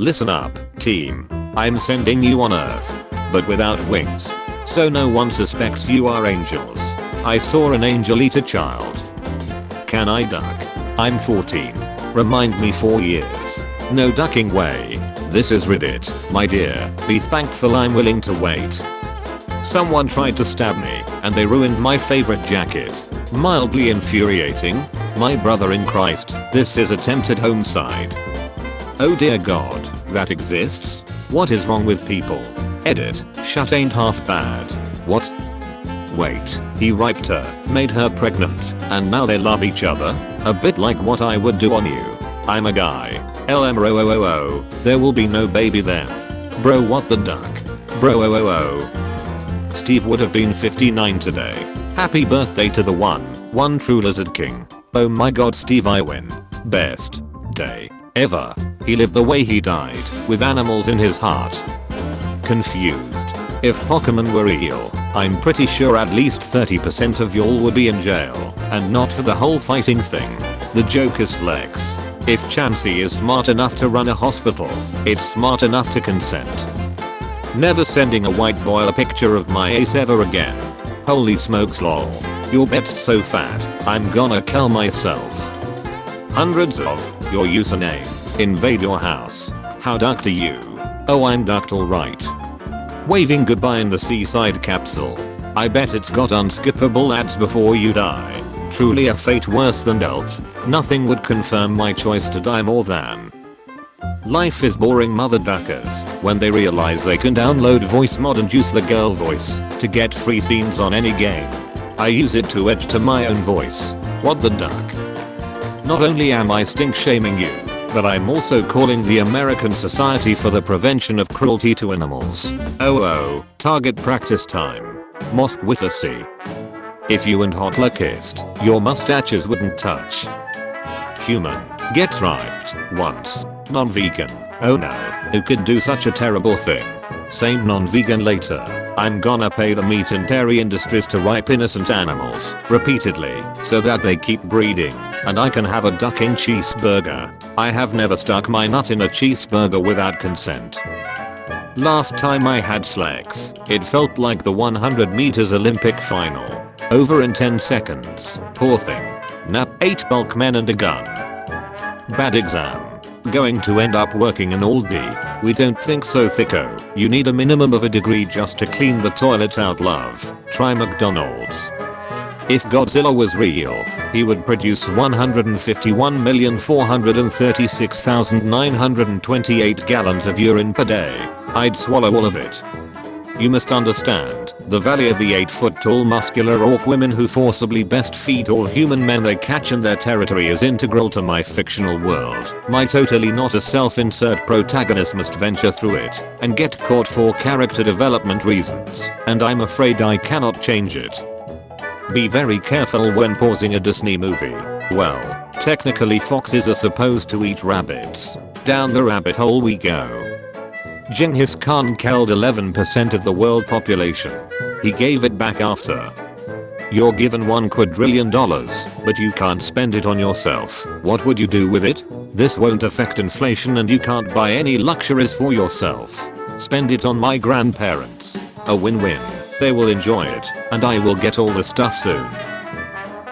Listen up, team. I'm sending you on Earth, but without wings. So no one suspects you are angels. I saw an angel eat a child. Can I duck? I'm 14. Remind me 4 years. No ducking way. This is Reddit, my dear. Be thankful I'm willing to wait. Someone tried to stab me, and they ruined my favorite jacket. Mildly infuriating. My brother in Christ, this is attempted homicide. Oh dear God, that exists? What is wrong with people? Edit, shut ain't half bad. What? Wait, he raped her, made her pregnant, and now they love each other? A bit like what I would do on you. I'm a guy. LMROOOO, there will be no baby then. Bro what the duck? Bro oh. Steve would have been 59 today. Happy birthday to the one true lizard king. Oh my god Steve I win. Best day ever. He lived the way he died, with animals in his heart. Confused. If Pokemon were real, I'm pretty sure at least 30% of y'all would be in jail, and not for the whole fighting thing. The joke is Lex. If Chansey is smart enough to run a hospital, it's smart enough to consent. Never sending a white boy a picture of my ace ever again. Holy smokes lol. Your bet's so fat, I'm gonna kill myself. Hundreds of your username. Invade your house. How ducked are you? Oh I'm ducked alright. Waving goodbye in the seaside capsule. I bet it's got unskippable ads before you die. Truly a fate worse than dealt. Nothing would confirm my choice to die more than. Life is boring mother duckers when they realize they can download voice mod and use the girl voice to get free scenes on any game. I use it to edge to my own voice. What the duck? Not only am I stink shaming you, but I'm also calling the American Society for the Prevention of Cruelty to Animals. Oh, target practice time. Mosque Witasi. If you and Hotler kissed, your mustaches wouldn't touch. Human gets raped once. Non-vegan. Oh no, who could do such a terrible thing? Same non-vegan later. I'm gonna pay the meat and dairy industries to rape innocent animals repeatedly so that they keep breeding and I can have a ducking cheeseburger. I have never stuck my nut in a cheeseburger without consent. Last time I had slacks, it felt like the 100 meters Olympic final. Over in 10 seconds. Poor thing. Nap 8 bulk men and a gun. Bad exam. Going to end up working in Aldi. We don't think so thicko. You need a minimum of a degree just to clean the toilets out love. Try McDonald's. If Godzilla was real, he would produce 151,436,928 gallons of urine per day. I'd swallow all of it. You must understand, the value of the 8-foot-tall muscular orc women who forcibly best feed all human men they catch in their territory is integral to my fictional world. My totally not a self-insert protagonist must venture through it and get caught for character development reasons, and I'm afraid I cannot change it. Be very careful when pausing a Disney movie. Well, technically foxes are supposed to eat rabbits. Down the rabbit hole we go. Genghis Khan killed 11% of the world population. He gave it back after. You're given $1 quadrillion, but you can't spend it on yourself. What would you do with it? This won't affect inflation and you can't buy any luxuries for yourself. Spend it on my grandparents. A win-win. They will enjoy it, and I will get all the stuff soon.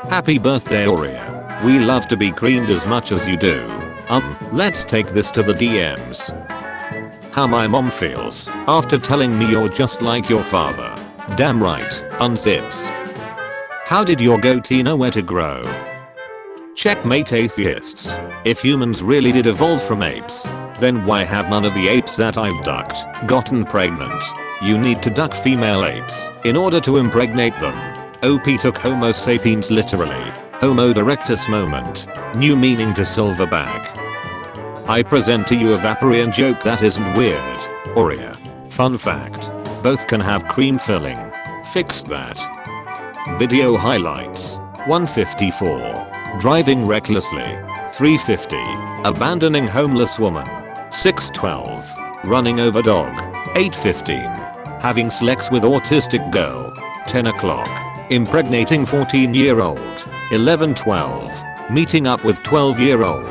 Happy birthday Aurea. We love to be creamed as much as you do. Let's take this to the DMs. How my mom feels after telling me you're just like your father. Damn right, unzips. How did your goatee know where to grow? Checkmate atheists. If humans really did evolve from apes, then why have none of the apes that I've ducked gotten pregnant? You need to duck female apes in order to impregnate them. OP took Homo sapiens literally. Homo erectus moment. New meaning to silverback. I present to you a Vaporeon joke that isn't weird. Aurea. Fun fact. Both can have cream filling. Fixed that. Video highlights. 154. Driving recklessly. 350. Abandoning homeless woman. 612. Running over dog. 815. Having sex with autistic girl. 10 o'clock. Impregnating 14-year-old. 1112. Meeting up with 12-year-old.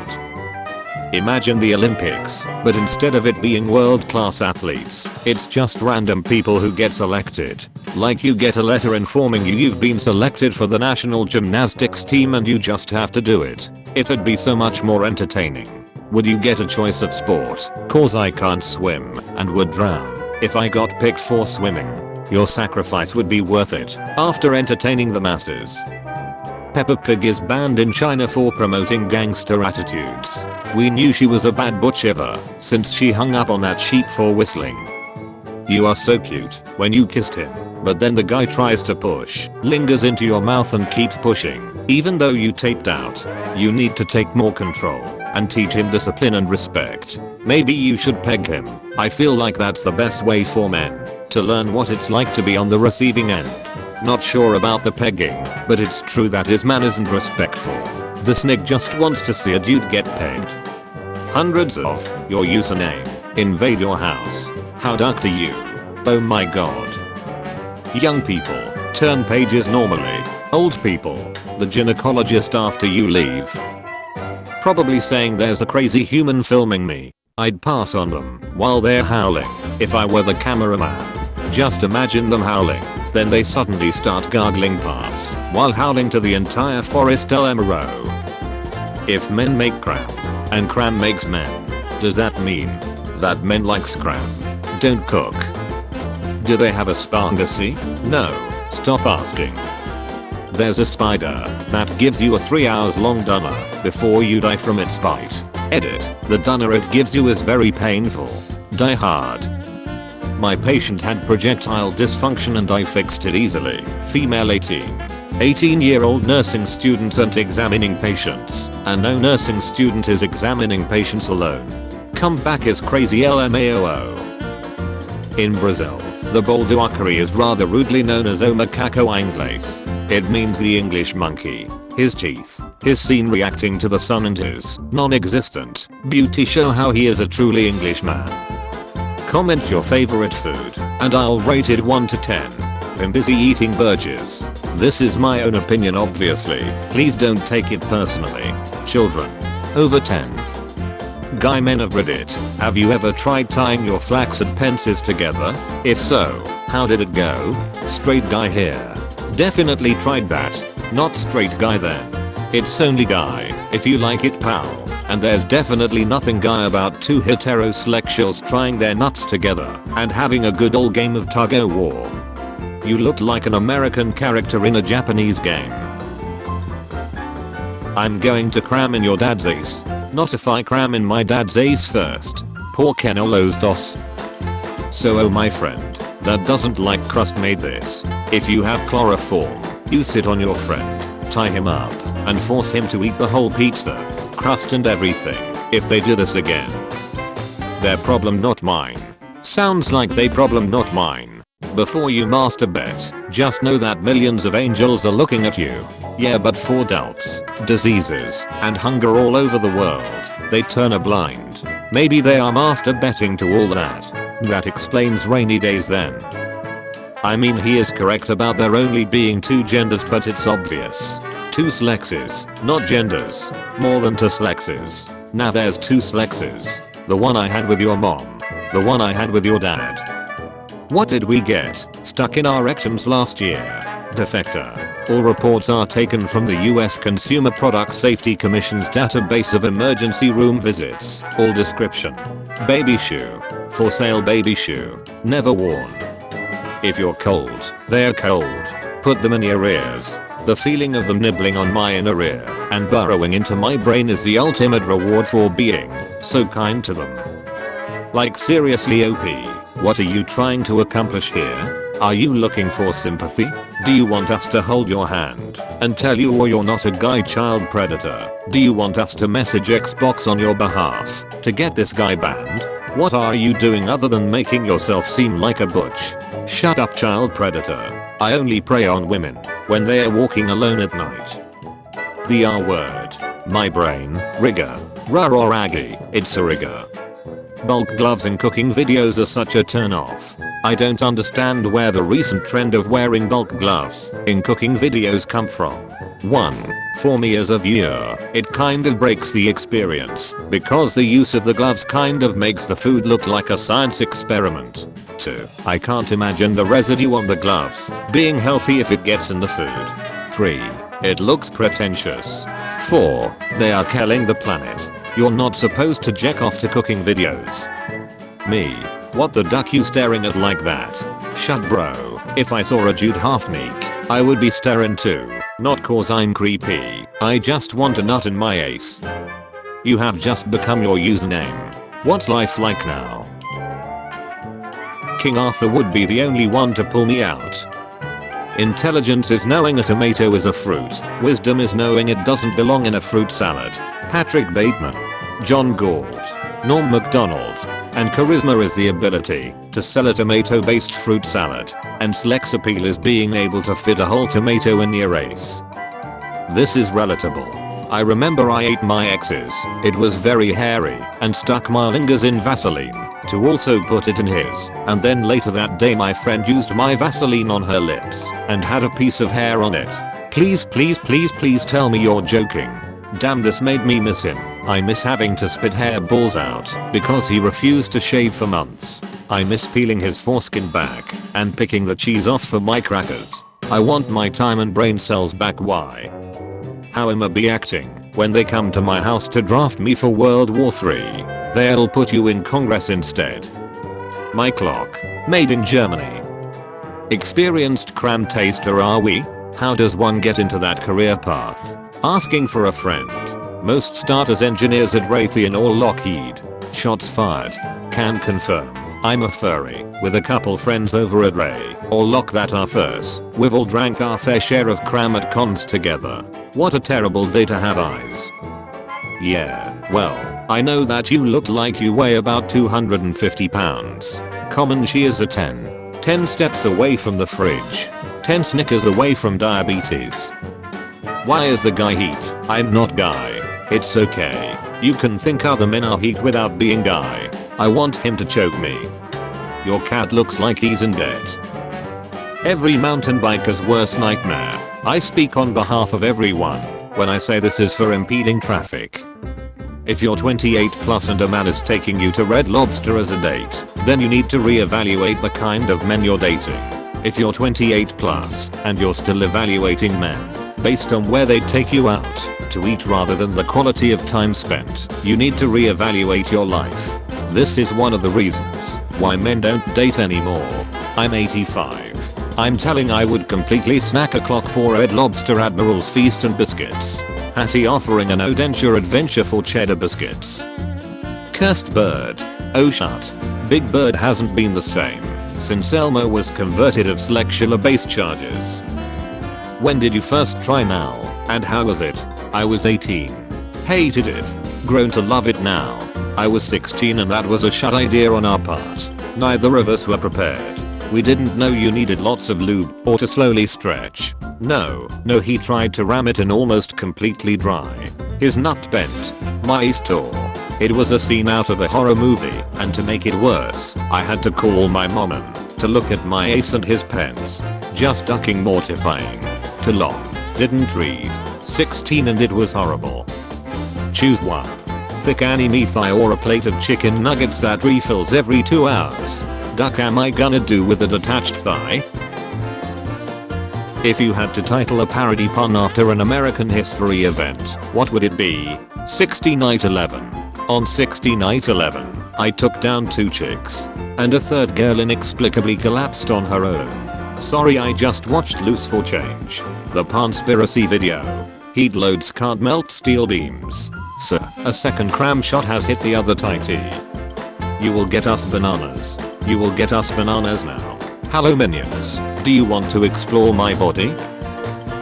Imagine the Olympics, but instead of it being world-class athletes, it's just random people who get selected. Like you get a letter informing you you've been selected for the national gymnastics team and you just have to do it. It'd be so much more entertaining. Would you get a choice of sport? Cause I can't swim and would drown. If I got picked for swimming, your sacrifice would be worth it after entertaining the masses. Peppa Pig is banned in China for promoting gangster attitudes. We knew she was a bad butch ever since she hung up on that sheep for whistling. You are so cute when you kissed him, but then the guy tries to push, lingers into your mouth and keeps pushing, even though you taped out. You need to take more control and teach him discipline and respect. Maybe you should peg him. I feel like that's the best way for men to learn what it's like to be on the receiving end. Not sure about the pegging, but it's true that his man isn't respectful. The snig just wants to see a dude get pegged. Hundreds of your username invade your house. How dark are you? Oh my god. Young people turn pages normally. Old people, the gynecologist after you leave. Probably saying there's a crazy human filming me. I'd pass on them while they're howling if I were the cameraman. Just imagine them howling, then they suddenly start gargling pass while howling to the entire forest LMRO. If men make cram and cram makes men, does that mean that men like scram don't cook? Do they have a spangacy? No, stop asking. There's a spider that gives you a 3 hours long dunner before you die from its bite. Edit, the dunner it gives you is very painful. Die hard. My patient had projectile dysfunction and I fixed it easily. Female 18-year-old nursing student and examining patients, and no nursing student is examining patients alone. Comeback is crazy LMAOO. In Brazil, the boldoaquari is rather rudely known as O macaco inglês. It means the English monkey. His teeth, his scene reacting to the sun and his non-existent beauty show how he is a truly English man. Comment your favorite food, and I'll rate it 1 to 10. I'm busy eating burgers. This is my own opinion obviously, please don't take it personally. Children. Over 10. Guy men of Reddit, have you ever tried tying your flaccid pences together? If so, how did it go? Straight guy here. Definitely tried that. Not straight guy then. It's only guy, if you like it pal. And there's definitely nothing guy about two heterosexuals trying their nuts together and having a good old game of tug-o-war. You look like an American character in a Japanese game. I'm going to cram in your dad's ace. Not if I cram in my dad's ace first. Por que no los dos? So oh my friend, that doesn't like crust made this. If you have chloroform, you sit on your friend, tie him up, and force him to eat the whole pizza, crust and everything. If they do this again, their problem not mine. Sounds like they problem not mine. Before you masturbate, just know that millions of angels are looking at you. Yeah, but for doubts, diseases, and hunger all over the world, they turn a blind. Maybe they are masturbating to all that. That explains rainy days then. I mean he is correct about there only being two genders, but it's obvious. Two slexes, not genders. More than two slexes. Now there's two slexes. The one I had with your mom. The one I had with your dad. What did we get stuck in our rectums last year? Defector. All reports are taken from the US Consumer Product Safety Commission's database of emergency room visits. All description. Baby shoe. For sale baby shoe. Never worn. If you're cold, they're cold. Put them in your ears. The feeling of them nibbling on my inner ear and burrowing into my brain is the ultimate reward for being so kind to them. Like seriously OP, what are you trying to accomplish here? Are you looking for sympathy? Do you want us to hold your hand and tell you or you're not a guy child predator? Do you want us to message Xbox on your behalf to get this guy banned? What are you doing other than making yourself seem like a butch? Shut up child predator. I only prey on women when they are walking alone at night. The R word. My brain. Rigor. Raroragi. It's a rigor. Bulk gloves in cooking videos are such a turn off. I don't understand where the recent trend of wearing bulk gloves in cooking videos come from. 1. For me as a viewer, it kind of breaks the experience because the use of the gloves kind of makes the food look like a science experiment. 2. I can't imagine the residue on the gloves being healthy if it gets in the food. 3. It looks pretentious. 4. They are killing the planet. You're not supposed to jack off to cooking videos. Me. What the duck you staring at like that? Shut bro. If I saw a dude half meek, I would be staring too. Not cause I'm creepy. I just want a nut in my ace. You have just become your username. What's life like now? King Arthur would be the only one to pull me out. Intelligence is knowing a tomato is a fruit. Wisdom is knowing it doesn't belong in a fruit salad. Patrick Bateman, John Galt, Norm Macdonald, and charisma is the ability to sell a tomato-based fruit salad, and sex appeal is being able to fit a whole tomato in your ace. This is relatable. I remember I ate my ex's. It was very hairy and stuck my fingers in Vaseline to also put it in his, and then later that day my friend used my Vaseline on her lips and had a piece of hair on it. Please tell me you're joking. Damn, this made me miss him. I miss having to spit hairballs out because he refused to shave for months. I miss peeling his foreskin back and picking the cheese off for my crackers. I want my time and brain cells back. Why? How am I be acting when they come to my house to draft me for World War III? They'll put you in Congress instead. My clock. Made in Germany. Experienced cram taster are we? How does one get into that career path? Asking for a friend. Most start as engineers at Raytheon or Lockheed. Shots fired. Can confirm. I'm a furry with a couple friends over at Ray or Lock that are first. We've all drank our fair share of cram at cons together. What a terrible day to have eyes. Yeah, well, I know that you look like you weigh about 250 pounds. Common she is a 10. 10 steps away from the fridge. 10 Snickers away from diabetes. Why is the guy heat? I'm not guy. It's okay. You can think other men are heat without being guy. I want him to choke me. Your cat looks like he's in debt. Every mountain biker's worst nightmare. I speak on behalf of everyone when I say this is for impeding traffic. If you're 28 plus and a man is taking you to Red Lobster as a date, then you need to reevaluate the kind of men you're dating. If you're 28 plus and you're still evaluating men based on where they take you out to eat rather than the quality of time spent, you need to reevaluate your life. This is one of the reasons why men don't date anymore. I'm 85. I'm telling I would completely snack a clock for Red Lobster Admiral's Feast and biscuits. Hattie offering a no denture adventure for cheddar biscuits. Cursed bird. Oh shut. Big Bird hasn't been the same since Elmo was converted of sexual-based charges. When did you first try now, and how was it? I was 18. Hated it. Grown to love it now. I was 16 and that was a shut idea on our part. Neither of us were prepared. We didn't know you needed lots of lube or to slowly stretch. No, he tried to ram it in almost completely dry. His nut bent. My store. It was a scene out of a horror movie, and to make it worse, I had to call my mom to look at my ace and his pens. Just ducking mortifying. Too long. Didn't read. 16 and it was horrible. Choose one. Thick anime thigh or a plate of chicken nuggets that refills every 2 hours. Duck am I gonna do with a detached thigh? If you had to title a parody pun after an American history event, what would it be? 60 Night 11. On 60 Night 11, I took down 2 chicks, and a third girl inexplicably collapsed on her own. Sorry, I just watched Loose for Change, the Punspiracy video. Heat loads can't melt steel beams. Sir, a second cram shot has hit the other tighty. You will get us bananas. You will get us bananas now. Hello minions, do you want to explore my body?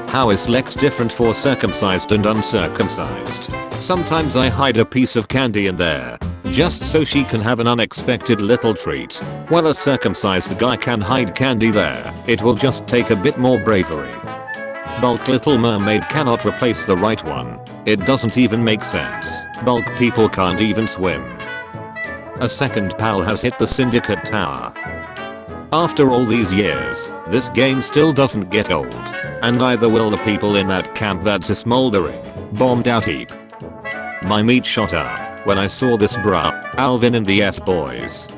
How is Lex different for circumcised and uncircumcised? Sometimes I hide a piece of candy in there, just so she can have an unexpected little treat. While a circumcised guy can hide candy there, it will just take a bit more bravery. Bulk Little Mermaid cannot replace the right one. It doesn't even make sense. Bulk people can't even swim. A second pal has hit the Syndicate Tower. After all these years, this game still doesn't get old. And neither will the people in that camp that's a smoldering, bombed out heap. My meat shot up when I saw this bruh, Alvin and the F-boys.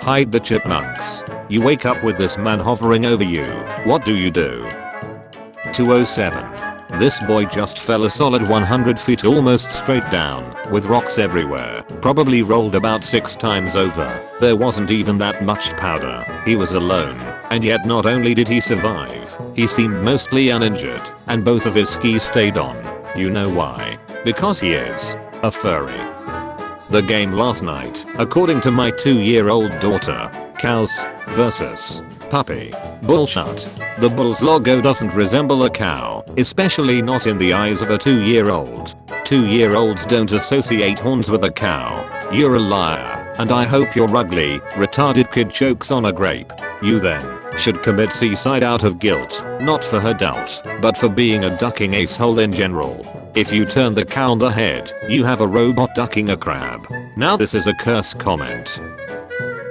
Hide the chipmunks. You wake up with this man hovering over you. What do you do? 207. This boy just fell a solid 100 feet almost straight down, with rocks everywhere, probably rolled about 6 times over. There wasn't even that much powder. He was alone, and yet not only did he survive, he seemed mostly uninjured, and both of his skis stayed on. You know why? Because he is a furry. The game last night, according to my 2-year-old daughter, cows versus puppy. Bullshit. The bull's logo doesn't resemble a cow, especially not in the eyes of a 2-year-old. 2-year-olds don't associate horns with a cow. You're a liar, and I hope your ugly, retarded kid chokes on a grape. You then should commit suicide out of guilt, not for her doubt, but for being a ducking asshole in general. If you turn the cow on the head, you have a robot ducking a crab. Now this is a curse comment.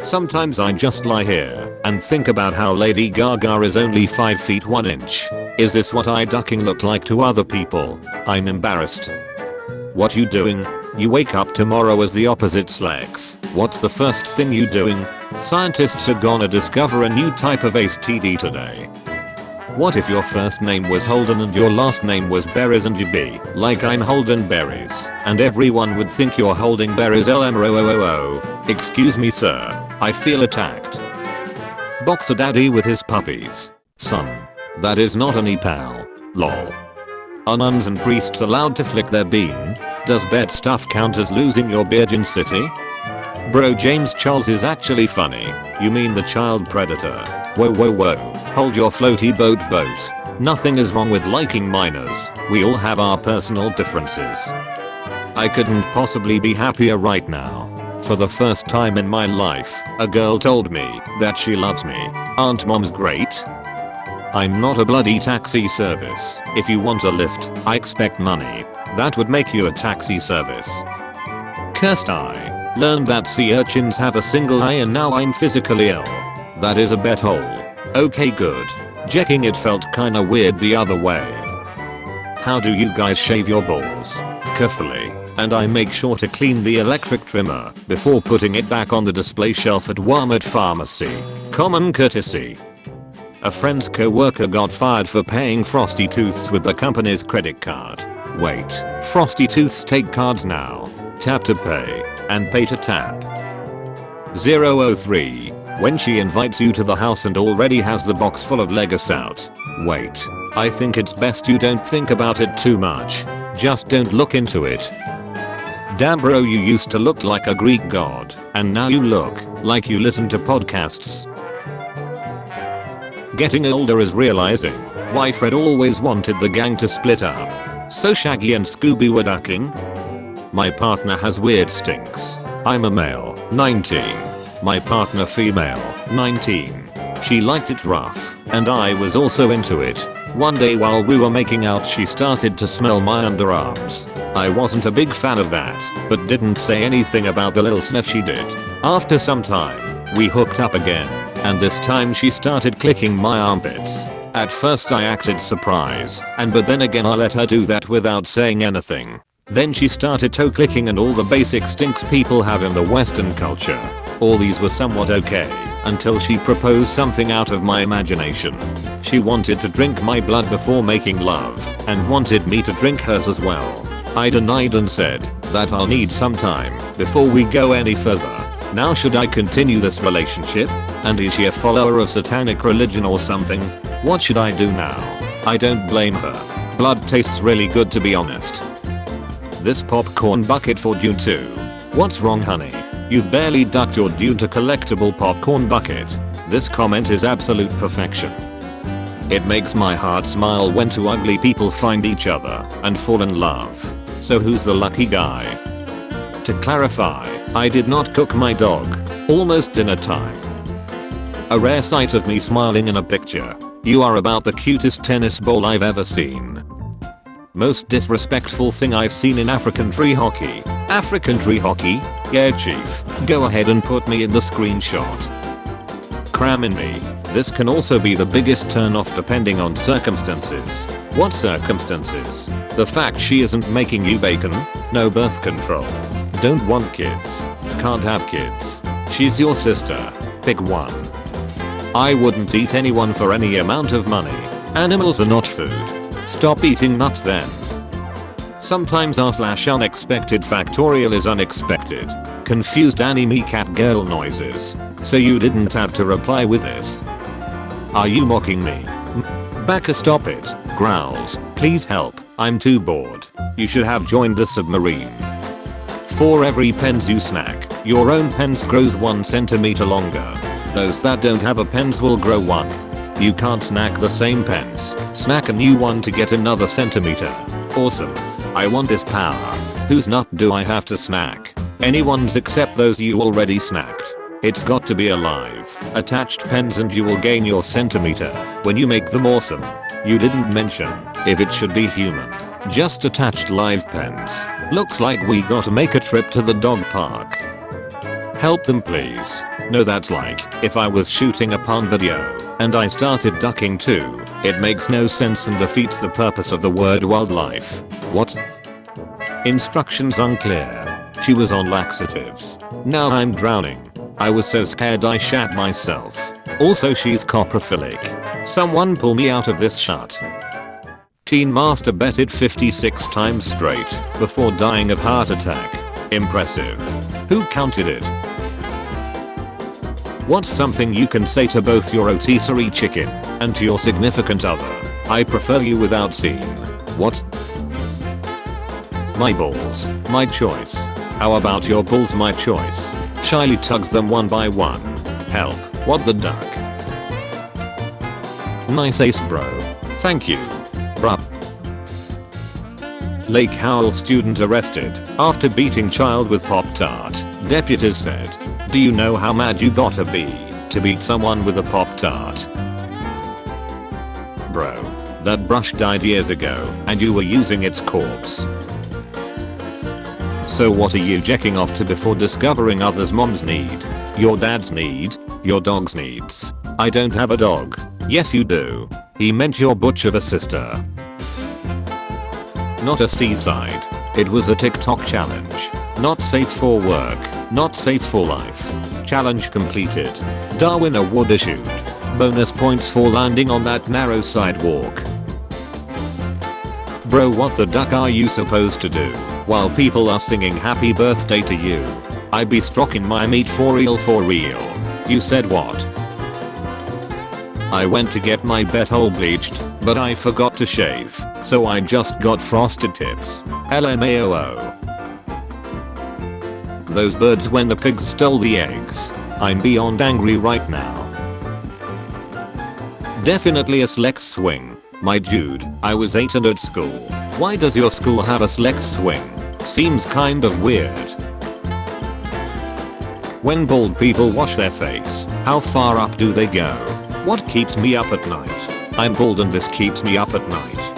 Sometimes I just lie here and think about how Lady Gaga is only 5 feet 1 inch. Is this what I ducking look like to other people? I'm embarrassed. What you doing? You wake up tomorrow as the opposite sex. What's the first thing you doing? Scientists are gonna discover a new type of STD today. What if your first name was Holden and your last name was Berries and you be like I'm Holden Berries and everyone would think you're holding berries LMROOO. Excuse me sir, I feel attacked. Boxer daddy with his puppies. Son. That is not an e-pal. Lol. Are nuns and priests allowed to flick their bean? Does bed stuff count as losing your beard in city? Bro James Charles is actually funny. You mean the child predator? Whoa whoa whoa. Hold your floaty boat. Nothing is wrong with liking minors. We all have our personal differences. I couldn't possibly be happier right now. For the first time in my life, a girl told me that she loves me. Aren't moms great? I'm not a bloody taxi service. If you want a lift, I expect money. That would make you a taxi service. Cursed eye. Learned that sea urchins have a single eye and now I'm physically ill. That is a bet hole. Okay good. Checking it felt kinda weird the other way. How do you guys shave your balls? Carefully. And I make sure to clean the electric trimmer before putting it back on the display shelf at Walmart Pharmacy. Common courtesy. A friend's co-worker got fired for paying Frosty Tooths with the company's credit card. Wait, Frosty Tooths take cards now. Tap to pay and pay to tap. 003. When she invites you to the house and already has the box full of Legos out. Wait, I think it's best you don't think about it too much. Just don't look into it. Damn bro, you used to look like a Greek god, and now you look like you listen to podcasts. Getting older is realizing why Fred always wanted the gang to split up. So Shaggy and Scooby were ducking. My partner has weird stinks. I'm a male, 19. My partner female, 19. She liked it rough, and I was also into it. One day while we were making out she started to smell my underarms. I wasn't a big fan of that, but didn't say anything about the little sniff she did. After some time, we hooked up again, and this time she started clicking my armpits. At first I acted surprised, but then again I let her do that without saying anything. Then she started toe clicking and all the basic stinks people have in the Western culture. All these were somewhat okay, until she proposed something out of my imagination. She wanted to drink my blood before making love, and wanted me to drink hers as well. I denied and said that I'll need some time before we go any further. Now should I continue this relationship? And is she a follower of satanic religion or something? What should I do now? I don't blame her. Blood tastes really good to be honest. This popcorn bucket for Dune too. What's wrong honey? You've barely ducked your Dune to collectible popcorn bucket. This comment is absolute perfection. It makes my heart smile when two ugly people find each other and fall in love. So who's the lucky guy? To clarify, I did not cook my dog. Almost dinner time. A rare sight of me smiling in a picture. You are about the cutest tennis ball I've ever seen. Most disrespectful thing I've seen in African tree hockey. African tree hockey? Yeah chief, go ahead and put me in the screenshot. cram in me. This can also be the biggest turn off depending on circumstances. What circumstances? The fact she isn't making you bacon? No birth control. Don't want kids. Can't have kids. She's your sister. Pick one. I wouldn't eat anyone for any amount of money. Animals are not food. Stop eating nuts then. Sometimes r/unexpected factorial is unexpected. Confused anime cat girl noises. So you didn't have to reply with this. Are you mocking me? Baka, stop it. Growls. Please help. I'm too bored. You should have joined the submarine. For every pens you snack, your own pens grows 1 centimeter longer. Those that don't have a pens will grow 1. You can't snack the same pens. Snack a new one to get another centimeter. Awesome. I want this power. Whose nut do I have to snack? Anyone's except those you already snacked. It's got to be alive. Attached pens and you will gain your centimeter when you make them awesome. You didn't mention if it should be human. Just attached live pens. Looks like we gotta make a trip to the dog park. Help them please. No, that's like if I was shooting a pun video and I started ducking too. It makes no sense and defeats the purpose of the word wildlife. What? Instructions unclear. She was on laxatives. Now I'm drowning. I was so scared I shat myself. Also she's coprophilic. Someone pull me out of this shut. Teen masturbated 56 times straight before dying of heart attack. Impressive. Who counted it? What's something you can say to both your rotisserie chicken and to your significant other? I prefer you without seeing. What? My balls, my choice. How about your balls, my choice? Shyly tugs them one by one. Help, what the duck? Nice ace bro. Thank you. Bruh. Lake Howell student arrested after beating child with Pop-Tart. Deputies said, do you know how mad you gotta be to beat someone with a Pop-Tart? Bro, that brush died years ago and you were using its corpse. So what are you jacking off to before discovering others' moms need? Your dad's need? Your dog's needs? I don't have a dog. Yes you do. He meant your butch of a sister. Not a seaside. It was a TikTok challenge. Not safe for work. Not safe for life. Challenge completed. Darwin Award issued. Bonus points for landing on that narrow sidewalk. Bro, what the duck are you supposed to do while people are singing happy birthday to you? I be stroking my meat for real for real. You said what? I went to get my butthole bleached, but I forgot to shave, so I just got frosted tips. LMAO. Those birds when the pigs stole the eggs. I'm beyond angry right now. Definitely a Slex swing. My dude, I was 8 and at school. Why does your school have a Slex swing? Seems kind of weird. When bald people wash their face, how far up do they go? What keeps me up at night? I'm bald and this keeps me up at night.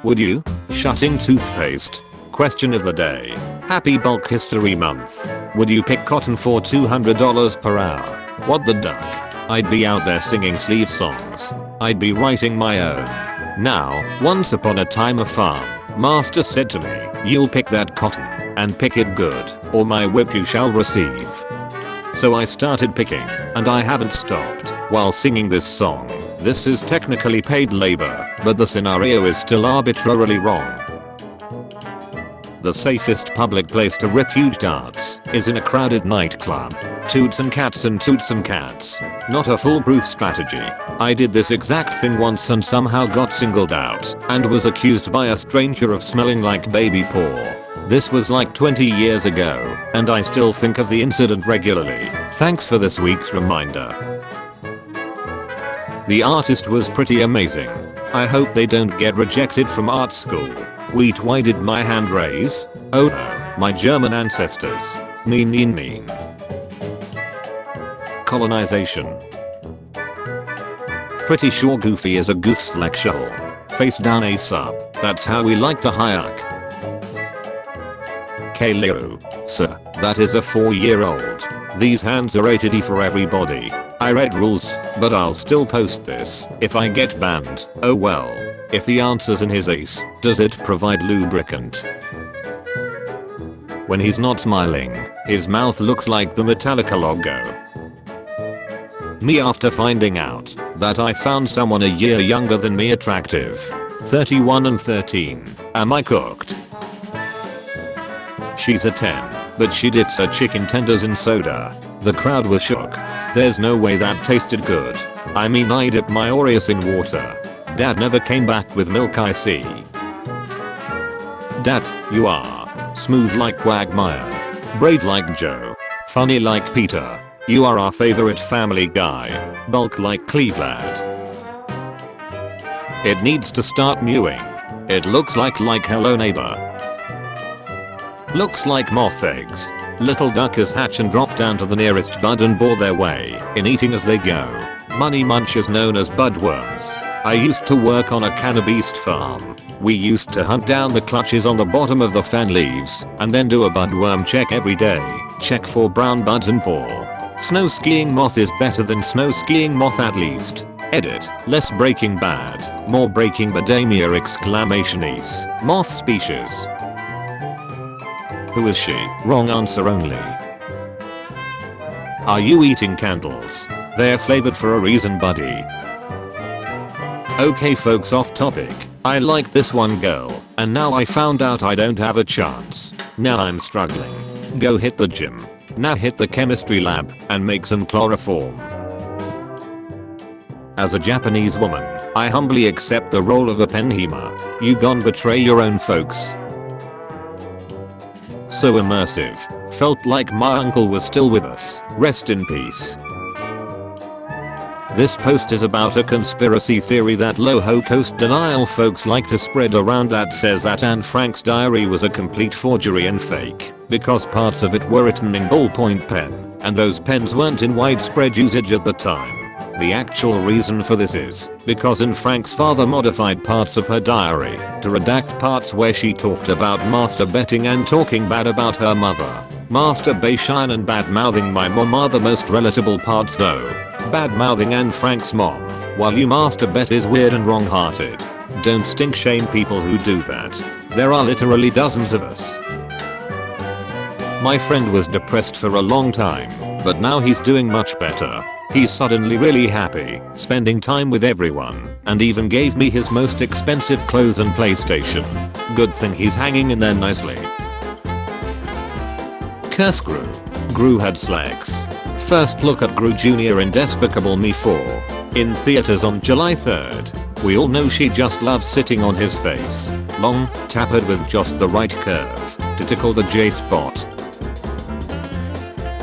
Would you? Shutting toothpaste. Question of the day. Happy Bulk History Month. Would you pick cotton for $200 per hour? What the duck? I'd be out there singing sleeve songs. I'd be writing my own. Now, once upon a time a farm master said to me, you'll pick that cotton and pick it good, or my whip you shall receive. So I started picking, and I haven't stopped while singing this song. This is technically paid labor, but the scenario is still arbitrarily wrong. The safest public place to rip huge darts is in a crowded nightclub. Toots and cats and toots and cats. Not a foolproof strategy. I did this exact thing once and somehow got singled out and was accused by a stranger of smelling like baby paw. This was like 20 years ago, and I still think of the incident regularly. Thanks for this week's reminder. The artist was pretty amazing. I hope they don't get rejected from art school. Wait, why did my hand raise? Oh no, my German ancestors. Mean. Colonization. Pretty sure Goofy is a goofs like shovel. Face down ASAP, that's how we like to hayak. Kaleo. Sir, that is a 4-year-old. These hands are rated E for everybody. I read rules, but I'll still post this. If I get banned, oh well. If the answer's in his ace, does it provide lubricant? When he's not smiling, his mouth looks like the Metallica logo. Me after finding out that I found someone a year younger than me attractive. 31 and 13. Am I cooked? She's a 10, but she dips her chicken tenders in soda. The crowd was shook. There's no way that tasted good. I mean, I dipped my Oreos in water. Dad never came back with milk, I see. Dad, you are smooth like Quagmire, brave like Joe, funny like Peter. You are our favorite Family Guy, bulk like Cleveland. It needs to start mewing. It looks like hello neighbor. Looks like moth eggs. Little duckers hatch and drop down to the nearest bud and bore their way in eating as they go. Money munchers known as budworms. I used to work on a cannabis farm. We used to hunt down the clutches on the bottom of the fan leaves and then do a budworm check every day. Check for brown buds and paw. Snow skiing moth is better than snow skiing moth at least. Edit. Less Breaking Bad. More Breaking Badamia exclamationes. Moth species. Who is she? Wrong answer only. Are you eating candles? They're flavored for a reason, buddy. Okay folks, off topic. I like this one girl, and now I found out I don't have a chance. Now I'm struggling. Go hit the gym. Now hit the chemistry lab and make some chloroform. As a Japanese woman, I humbly accept the role of a penhema. You gon' betray your own folks. So immersive. Felt like my uncle was still with us. Rest in peace. This post is about a conspiracy theory that low-coast denial folks like to spread around that says that Anne Frank's diary was a complete forgery and fake because parts of it were written in ballpoint pen and those pens weren't in widespread usage at the time. The actual reason for this is because Anne Frank's father modified parts of her diary to redact parts where she talked about masturbating and talking bad about her mother. Masturbation and bad-mouthing my mom are the most relatable parts though. Bad-mouthing Anne Frank's mom while you masturbate is weird and wrong-hearted. Don't stink shame people who do that. There are literally dozens of us. My friend was depressed for a long time, but now he's doing much better. He's suddenly really happy, spending time with everyone, and even gave me his most expensive clothes and PlayStation. Good thing he's hanging in there nicely. Curse Gru. Gru had slacks. First look at Gru Jr. in Despicable Me 4. In theaters on July 3rd. We all know she just loves sitting on his face. Long, tapered with just the right curve to tickle the J spot.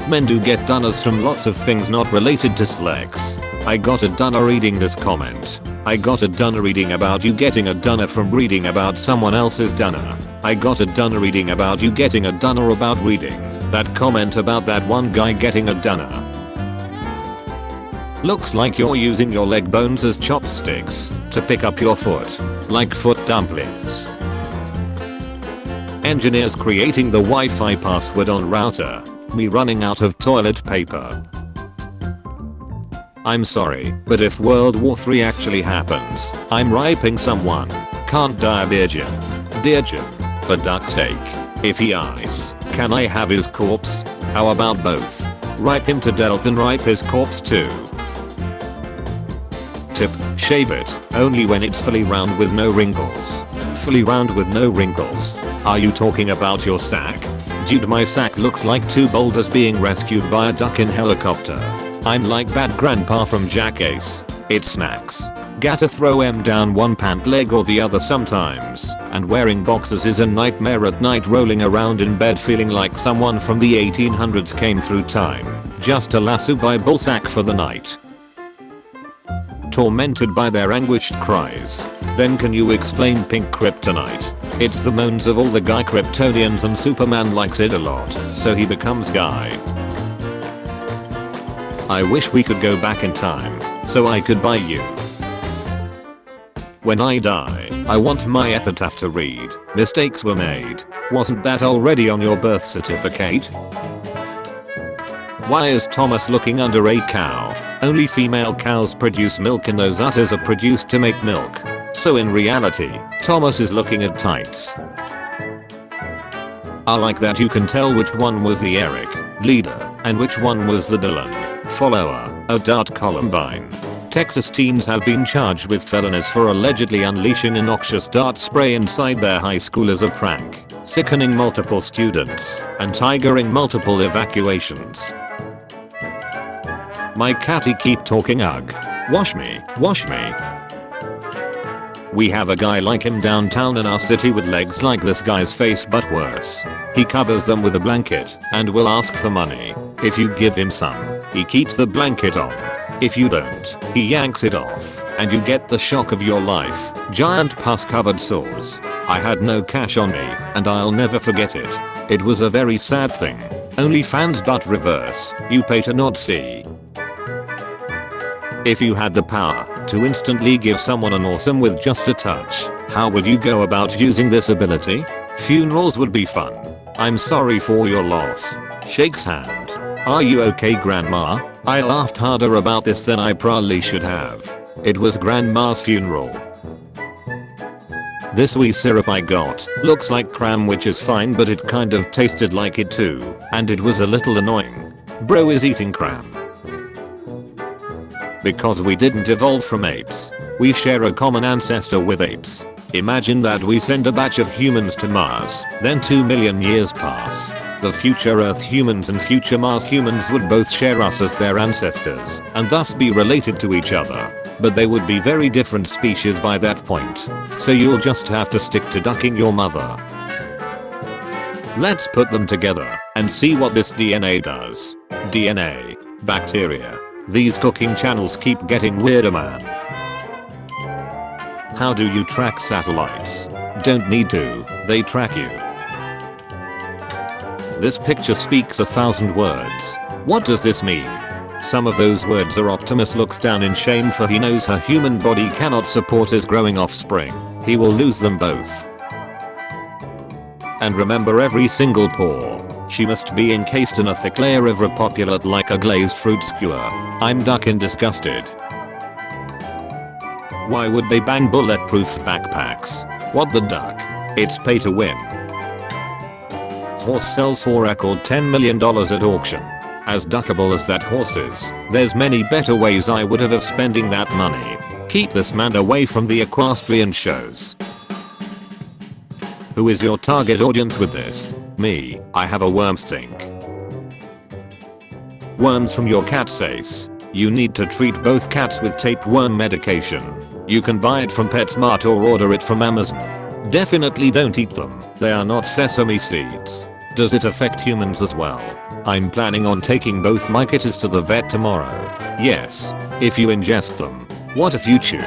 Men do get dunners from lots of things not related to slacks. I got a dunner reading this comment. I got a dunner reading about you getting a dunner from reading about someone else's dunner. I got a dunner reading about you getting a dunner about reading that comment about that one guy getting a dunner. Looks like you're using your leg bones as chopsticks to pick up your foot, like foot dumplings. Engineers creating the Wi-Fi password on router. Me running out of toilet paper. I'm sorry, but if World War III actually happens, I'm raping someone. Can't die, dear Jim. Dear Jim, for duck's sake. If he dies, can I have his corpse? How about both? Ripe him to death and ripe his corpse too. Tip, shave it, only when it's fully round with no wrinkles. Fully round with no wrinkles. Are you talking about your sack? Dude, my sack looks like two boulders being rescued by a duck in helicopter. I'm like bad grandpa from Jackass. It snacks. Gotta throw em down one pant leg or the other sometimes, and wearing boxers is a nightmare at night, rolling around in bed feeling like someone from the 1800s came through time, just to lasso by bullsack for the night. Tormented by their anguished cries. Then can you explain pink kryptonite? It's the moans of all the Guy Kryptonians and Superman likes it a lot, so he becomes Guy. I wish we could go back in time, so I could buy you. When I die, I want my epitaph to read, mistakes were made. Wasn't that already on your birth certificate? Why is Thomas looking under a cow? Only female cows produce milk and those udders are produced to make milk. So in reality, Thomas is looking at tights. I like that you can tell which one was the Eric, leader, and which one was the Dylan, follower, of Dart Columbine. Texas teens have been charged with felonies for allegedly unleashing a noxious dart spray inside their high school as a prank, sickening multiple students, and triggering multiple evacuations. My catty keep talking ugh. Wash me, wash me. We have a guy like him downtown in our city with legs like this guy's face but worse. He covers them with a blanket and will ask for money. If you give him some, he keeps the blanket on. If you don't, he yanks it off and you get the shock of your life. Giant pus covered sores. I had no cash on me and I'll never forget it. It was a very sad thing. OnlyFans but reverse. You pay to not see. If you had the power to instantly give someone an awesome with just a touch, how would you go about using this ability? Funerals would be fun. I'm sorry for your loss. Shakes hand. Are you okay, Grandma? I laughed harder about this than I probably should have. It was Grandma's funeral. This wee syrup I got looks like cram, which is fine, but it kind of tasted like it too, and it was a little annoying. Bro is eating cram. Because we didn't evolve from apes, we share a common ancestor with apes. Imagine that we send a batch of humans to Mars, then 2 million years pass. The future Earth humans and future Mars humans would both share us as their ancestors, and thus be related to each other. But they would be very different species by that point. So you'll just have to stick to ducking your mother. Let's put them together and see what this DNA does. DNA. Bacteria. These cooking channels keep getting weirder, man. How do you track satellites? Don't need to, they track you. This picture speaks 1,000 words. What does this mean? Some of those words are Optimus looks down in shame, for he knows her human body cannot support his growing offspring. He will lose them both. And remember every single pore. She must be encased in a thick layer of repopulate like a glazed fruit skewer. I'm ducking disgusted. Why would they ban bulletproof backpacks? What the duck? It's pay to win. Horse sells for record $10 million at auction. As duckable as that horse is, there's many better ways I would have of spending that money. Keep this man away from the equestrian shows. Who is your target audience with this? Me. I have a worm stink. Worms from your cat says. You need to treat both cats with tapeworm medication. You can buy it from PetSmart or order it from Amazon. Definitely don't eat them. They are not sesame seeds. Does it affect humans as well? I'm planning on taking both my kitties to the vet tomorrow. Yes. If you ingest them. What if you chew?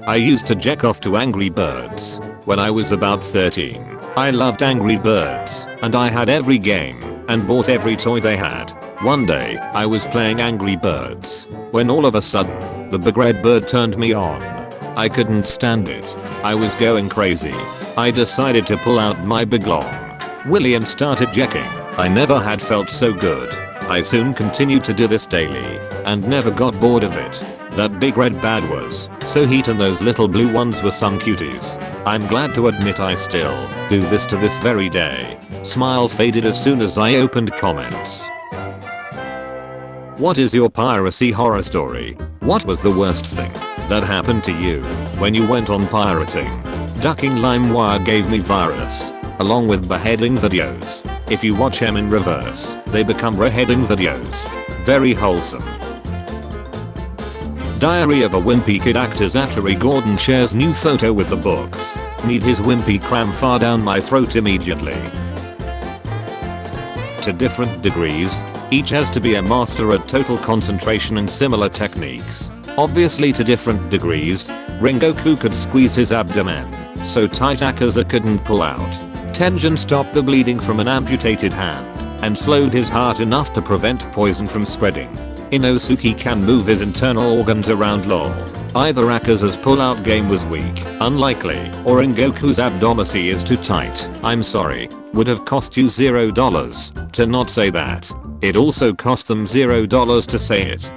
I used to jack off to Angry Birds when I was about 13. I loved Angry Birds, and I had every game, and bought every toy they had. One day, I was playing Angry Birds, when all of a sudden, the big red bird turned me on. I couldn't stand it. I was going crazy. I decided to pull out my big long willy and started jacking. I never had felt so good. I soon continued to do this daily, and never got bored of it. That big red bad was so heat, and those little blue ones were some cuties. I'm glad to admit I still do this to this very day. Smile faded as soon as I opened comments. What is your piracy horror story? What was the worst thing that happened to you when you went on pirating? Ducking LimeWire gave me virus, along with beheading videos. If you watch them in reverse, they become beheading videos. Very wholesome. Diary of a Wimpy Kid actor Zachary Gordon shares new photo with the books. Need his wimpy cram far down my throat immediately. To different degrees, each has to be a master at total concentration and similar techniques. Obviously to different degrees, Rengoku could squeeze his abdomen so tight Akaza couldn't pull out. Tenjin stopped the bleeding from an amputated hand and slowed his heart enough to prevent poison from spreading. Inosuke can move his internal organs around lol. Either Akaza's pull-out game was weak, unlikely, or Goku's abdominacy is too tight. I'm sorry. Would have cost you $0 to not say that. It also cost them $0 to say it.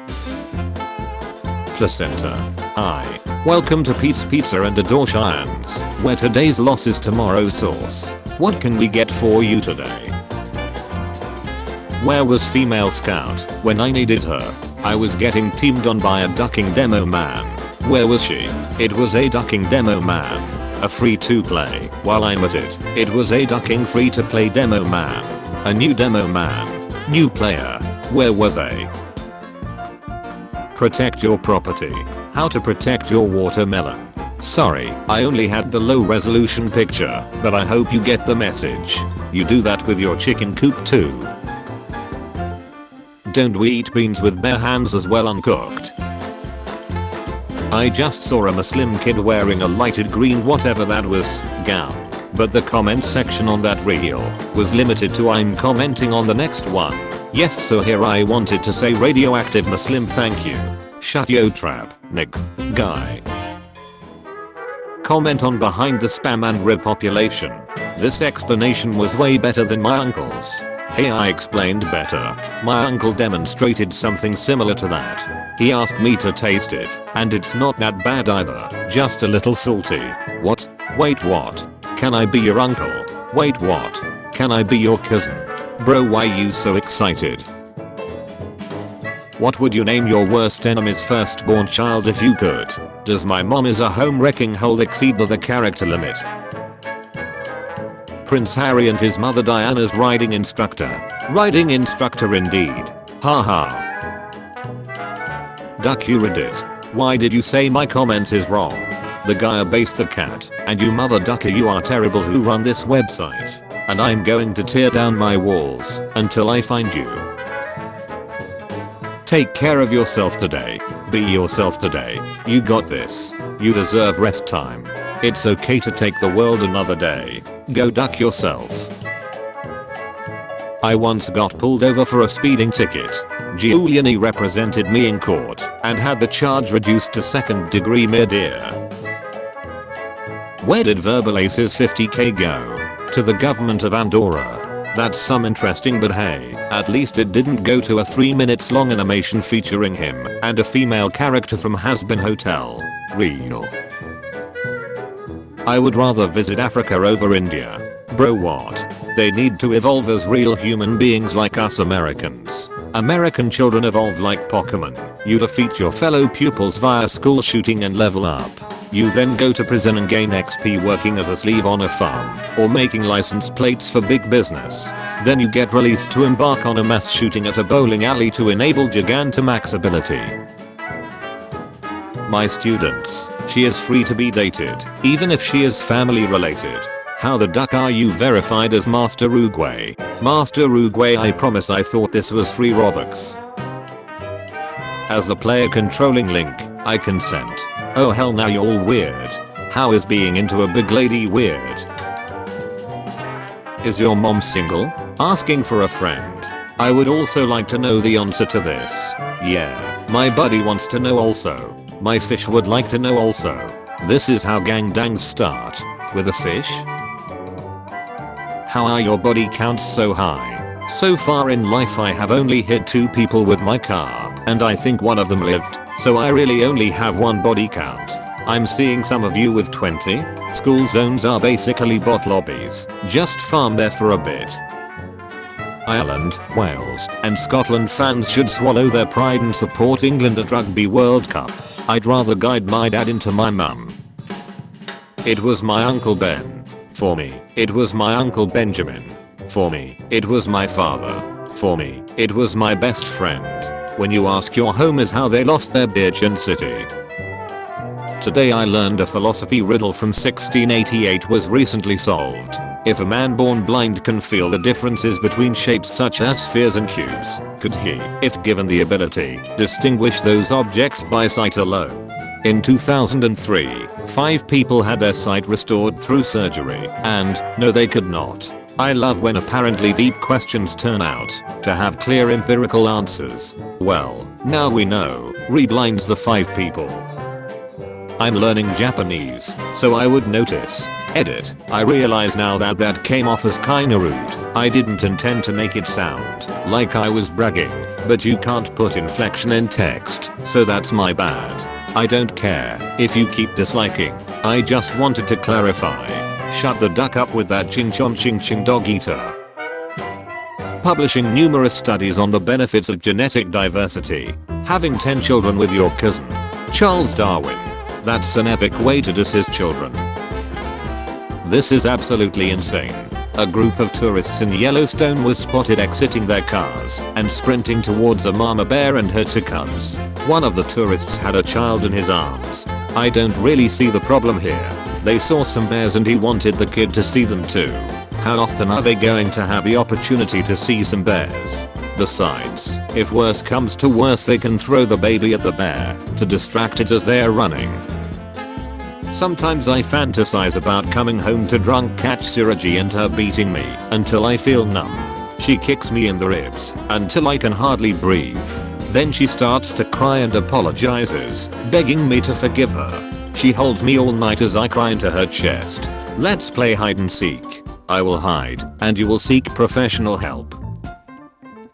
Placenta. Hi. Welcome to Pete's Pizza and Adore Cheyennes, where today's loss is tomorrow's sauce. What can we get for you today? Where was female scout when I needed her? I was getting teamed on by a ducking demo man. Where was she? It was a ducking demo man. A free to play. While I'm at it, it was a ducking free to play demo man. A new demo man. New player. Where were they? Protect your property. How to protect your watermelon. Sorry, I only had the low resolution picture, but I hope you get the message. You do that with your chicken coop too. Don't we eat beans with bare hands as well uncooked? I just saw a Muslim kid wearing a lighted green whatever that was gown, but the comment section on that reel was limited to I'm commenting on the next one. Yes, so here I wanted to say radioactive Muslim thank you. Shut yo trap, nig. Guy. Comment on behind the spam and repopulation. This explanation was way better than my uncle's. Hey, I explained better. My uncle demonstrated something similar to that. He asked me to taste it, and it's not that bad either, just a little salty. What? Wait, what? Can I be your uncle? Wait, what? Can I be your cousin? Bro, why you so excited? What would you name your worst enemy's firstborn child if you could? Does my mom is a home wrecking hole exceed the character limit? Prince Harry and his mother Diana's riding instructor. Riding instructor indeed. Haha. Duck, you read it. Why did you say my comment is wrong? The guy abased the cat, and you mother ducker, you are terrible who run this website. And I'm going to tear down my walls until I find you. Take care of yourself today. Be yourself today. You got this. You deserve rest time. It's okay to take the world another day. Go duck yourself. I once got pulled over for a speeding ticket. Giuliani represented me in court and had the charge reduced to second degree murder. Where did Verbal Ace's 50k go? To the government of Andorra. That's some interesting, but hey, at least it didn't go to a 3 minutes long animation featuring him and a female character from Has-Been Hotel. Real. I would rather visit Africa over India. Bro, what? They need to evolve as real human beings like us Americans. American children evolve like Pokemon. You defeat your fellow pupils via school shooting and level up. You then go to prison and gain XP working as a slave on a farm or making license plates for big business. Then you get released to embark on a mass shooting at a bowling alley to enable Gigantamax ability. My students, she is free to be dated, even if she is family related. How the duck are you verified as Master Uruguay? Master Uruguay, I promise I thought this was free Robux. As the player controlling Link, I consent. Oh hell, now you're all weird. How is being into a big lady weird? Is your mom single? Asking for a friend. I would also like to know the answer to this. Yeah, my buddy wants to know also. My fish would like to know also. This is how gangbangs start. With a fish? How are your body counts so high? So far in life I have only hit 2 people with my car, and I think one of them lived, so I really only have 1 body count. I'm seeing some of you with 20. School zones are basically bot lobbies. Just farm there for a bit. Ireland, Wales, and Scotland fans should swallow their pride and support England at Rugby World Cup. I'd rather guide my dad into my mum. It was my Uncle Ben. For me, it was my Uncle Benjamin. For me, it was my father. For me, it was my best friend. When you ask your homies how they lost their bitch in city. Today I learned a philosophy riddle from 1688 was recently solved. If a man born blind can feel the differences between shapes such as spheres and cubes, could he, if given the ability, distinguish those objects by sight alone? In 2003, 5 people had their sight restored through surgery, and, no they could not. I love when apparently deep questions turn out to have clear empirical answers. Well, now we know, reblinds the 5 people. I'm learning Japanese, so I would notice. Edit. I realize now that that came off as kinda rude. I didn't intend to make it sound like I was bragging, but you can't put inflection in text, so that's my bad. I don't care if you keep disliking. I just wanted to clarify. Shut the duck up with that ching ching dog eater. Publishing numerous studies on the benefits of genetic diversity. Having 10 children with your cousin. Charles Darwin. That's an epic way to diss his children. This is absolutely insane. A group of tourists in Yellowstone was spotted exiting their cars and sprinting towards a mama bear and her two cubs. One of the tourists had a child in his arms. I don't really see the problem here. They saw some bears and he wanted the kid to see them too. How often are they going to have the opportunity to see some bears? Besides, if worse comes to worse, they can throw the baby at the bear to distract it as they are running. Sometimes I fantasize about coming home to drunk catch Siriji and her beating me until I feel numb. She kicks me in the ribs until I can hardly breathe. Then she starts to cry and apologizes, begging me to forgive her. She holds me all night as I cry into her chest. Let's play hide and seek. I will hide and you will seek professional help.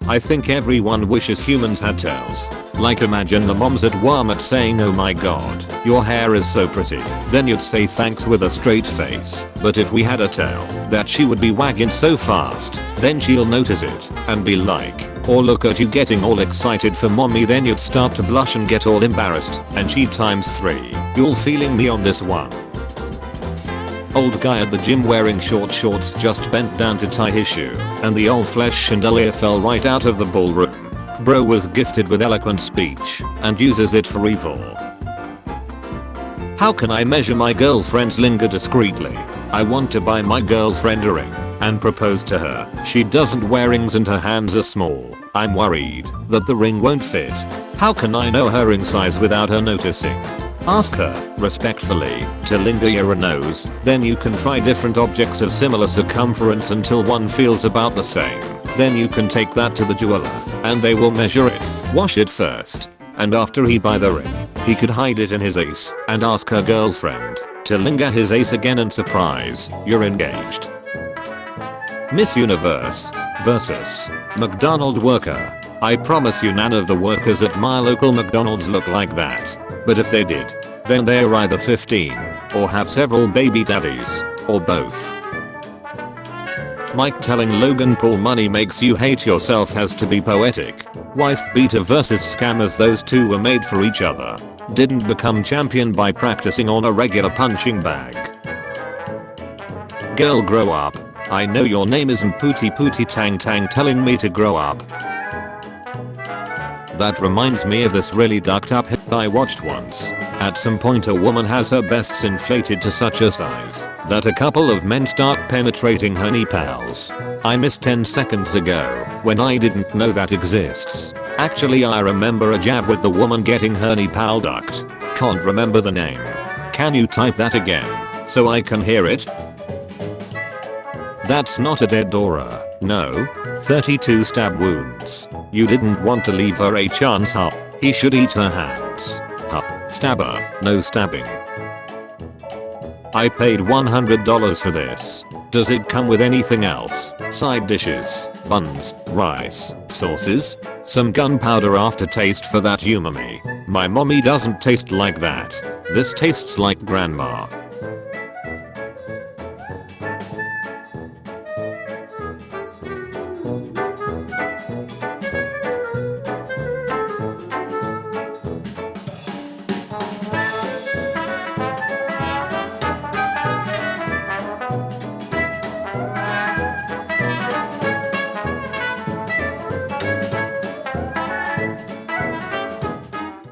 I think everyone wishes humans had tails. Like imagine the moms at Walmart saying, "Oh my god, your hair is so pretty." Then you'd say thanks with a straight face. But if we had a tail that she would be wagging so fast, then she'll notice it and be like, "Oh look at you getting all excited for mommy." Then you'd start to blush and get all embarrassed, and she ×3. You're feeling me on this one. Old guy at the gym wearing short shorts just bent down to tie his shoe, and the old flesh chandelier fell right out of the ballroom. Bro was gifted with eloquent speech and uses it for revel. How can I measure my girlfriend's linger discreetly? I want to buy my girlfriend a ring and propose to her. She doesn't wear rings and her hands are small. I'm worried that the ring won't fit. How can I know her ring size without her noticing? Ask her, respectfully, to linger your nose. Then you can try different objects of similar circumference until one feels about the same. Then you can take that to the jeweler, and they will measure it, wash it first, and after he buy the ring, he could hide it in his ace and ask her girlfriend to linger his ace again and surprise, you're engaged. Miss Universe versus McDonald worker. I promise you none of the workers at my local McDonald's look like that. But if they did, then they're either 15 or have several baby daddies, or both. Mike telling Logan Paul money makes you hate yourself has to be poetic. Wife beater versus scammers, those two were made for each other. Didn't become champion by practicing on a regular punching bag. Girl, grow up. I know your name isn't Pootie Pootie Tang Tang telling me to grow up. That reminds me of this really ducked up hit I watched once. At some point a woman has her breasts inflated to such a size that a couple of men start penetrating her nipples. I missed 10 seconds ago when I didn't know that exists. Actually I remember a jab with the woman getting her nipple ducked. Can't remember the name. Can you type that again so I can hear it? That's not a dead Dora. No. 32 stab wounds. You didn't want to leave her a chance, huh? He should eat her hands. Huh? Stabber, no stabbing. I paid $100 for this. Does it come with anything else? Side dishes, buns, rice, sauces? Some gunpowder aftertaste for that umami. My mommy doesn't taste like that. This tastes like grandma.